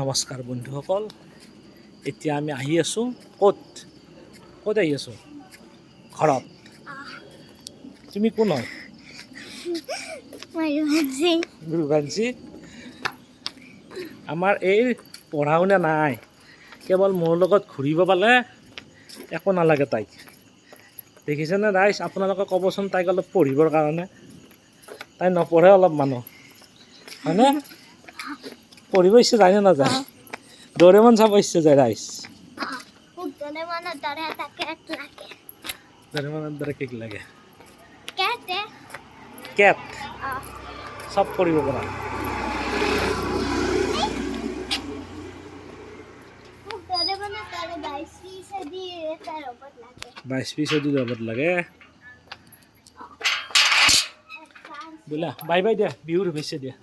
নমস্কাৰ বন্ধুসকল, এতিয়া আমি আহি আছোঁ ক'ত আহি আছোঁ? ঘৰত। তুমি কোন হয়? গুৰুভাঞ্জী। আমাৰ এই পঢ়া শুনা নাই, কেৱল মোৰ লগত ঘূৰিব পালে একো নালাগে তাইক। দেখিছেনে ৰাইজ? আপোনালোকে ক'বচোন তাইক অলপ পঢ়িবৰ কাৰণে। তাই নপঢ়ে অলপ মানুহ, হয়নে? পঢ়িব ইচ্ছা যায় নে নাযায়? ডৰেমন চাব ইচ্ছা যায় ৰাইজ। ডৰেমনৰ দৰে কেক লাগে। কেট চব কৰিব পৰা। বাইশ পিচেদি ৰবট লাগে। বোলা বাই বাই দিয়া, বিহুৰ শুভেচ্ছা দিয়া।